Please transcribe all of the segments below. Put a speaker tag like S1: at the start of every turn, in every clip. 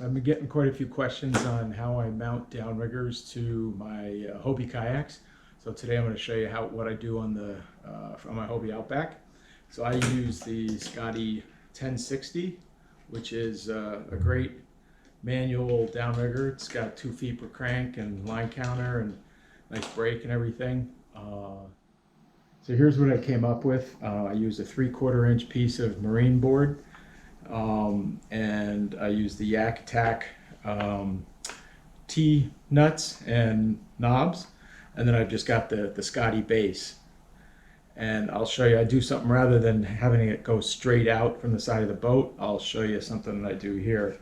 S1: So I've been getting quite a few questions on how I mount downriggers to my Hobie kayaks. So today I'm going to show you what I do on my Hobie Outback. So I use the Scotty 1060, which is a great manual downrigger. It's got 2 feet per crank and line counter and nice brake and everything. So here's what I came up with. I used a 3/4 inch piece of marine board. And I use the Yak Attack T-nuts and knobs, and then I've just got the Scotty base. And I'll show you, I do something rather than having it go straight out from the side of the boat. I'll show you something that I do here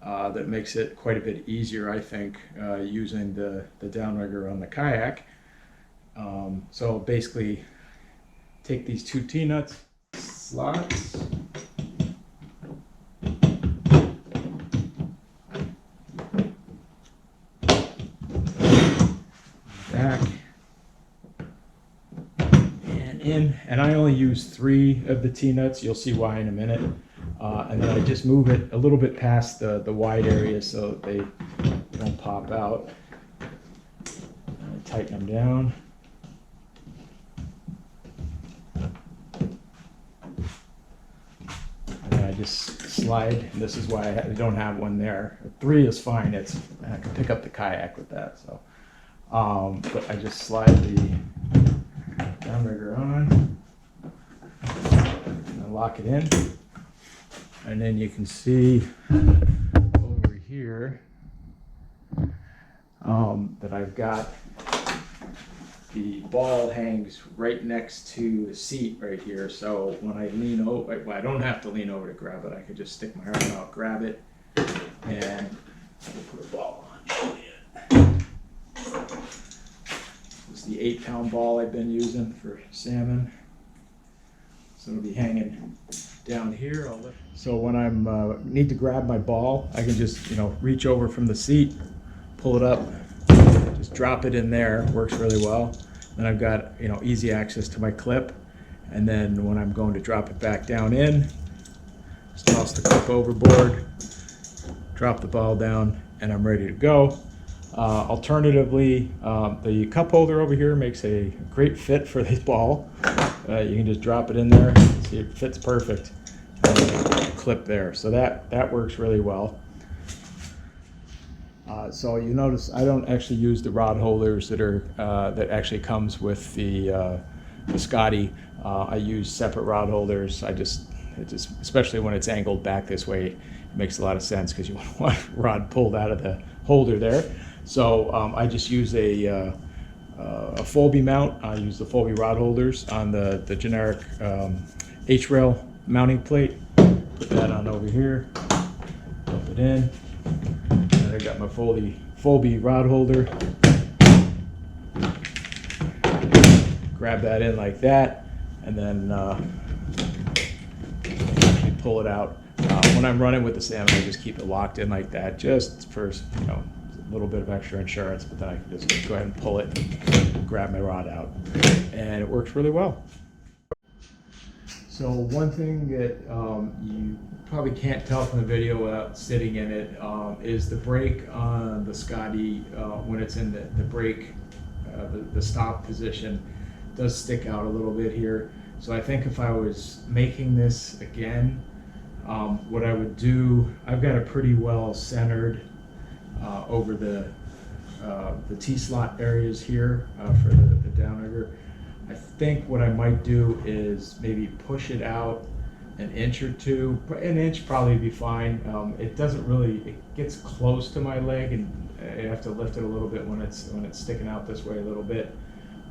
S1: that makes it quite a bit easier, I think, using the downrigger on the kayak. So basically take these 2 T-nuts slots, back and in, and I only use 3 of the T-nuts. You'll see why in a minute. And then I just move it a little bit past the wide area so that they don't pop out. And I tighten them down. And then I just slide, and this is why I don't have one there. 3 is fine. I can pick up the kayak with that. So. But I just slide the downrigger on and lock it in, and then you can see over here that I've got the ball hangs right next to the seat right here. So when I lean over, well, I don't have to lean over to grab it. I could just stick my arm out, grab it, and put a ball on. This is the 8-pound ball I've been using for salmon. So it'll be hanging down here. So when I need to grab my ball, I can just reach over from the seat, pull it up, just drop it in there. Works really well. Then I've got easy access to my clip. And then when I'm going to drop it back down in, just toss the clip overboard, drop the ball down, and I'm ready to go. Alternatively, the cup holder over here makes a great fit for this ball. You can just drop it in there. See, it fits perfect. Clip there, so that works really well. So you notice I don't actually use the rod holders that actually comes with the Scotty. I use separate rod holders. Especially when it's angled back this way, it makes a lot of sense because you want rod pulled out of the holder there. So I just use a Hobie mount. I use the Hobie rod holders on the generic H-rail mounting plate. Put that on over here, dump it in, and I got my Hobie rod holder. Grab that in like that, and then actually pull it out. When I'm running with the salmon, I just keep it locked in like that, just for a little bit of extra insurance, but then I can just go ahead and pull it and grab my rod out, and it works really well. So one thing that you probably can't tell from the video without sitting in it is the brake on the Scotty. When it's in the brake, the stop position does stick out a little bit here. So I think if I was making this again, what I would do, I've got a pretty well centered over the T-slot areas here for the downrigger. I think what I might do is maybe push it out an inch or two. An inch probably be fine. It doesn't really, it gets close to my leg, and I have to lift it a little bit when it's sticking out this way a little bit.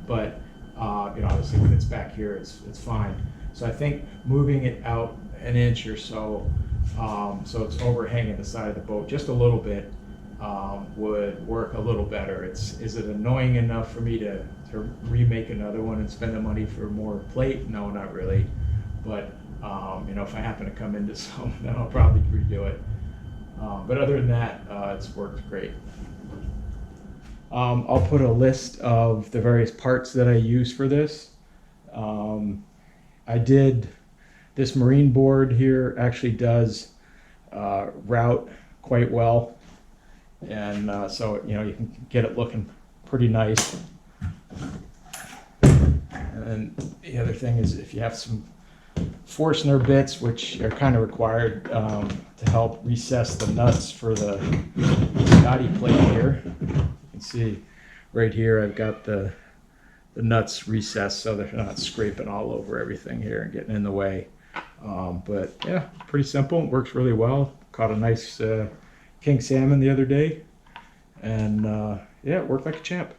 S1: But obviously when it's back here, it's fine. So I think moving it out an inch or so, so it's overhanging the side of the boat just a little bit, would work a little better. Is it annoying enough for me to remake another one and spend the money for more plate? No, not really. But if I happen to come into some, then I'll probably redo it. But other than that, it's worked great. I'll put a list of the various parts that I use for this. I did, this marine board here actually does route quite well. And so, you know, you can get it looking pretty nice. And the other thing is if you have some Forstner bits, which are kind of required to help recess the nuts for the Scotty plate here. You can see right here I've got the nuts recessed so they're not scraping all over everything here and getting in the way. But yeah, pretty simple. It works really well. Caught a nice king salmon the other day, and yeah, it worked like a champ.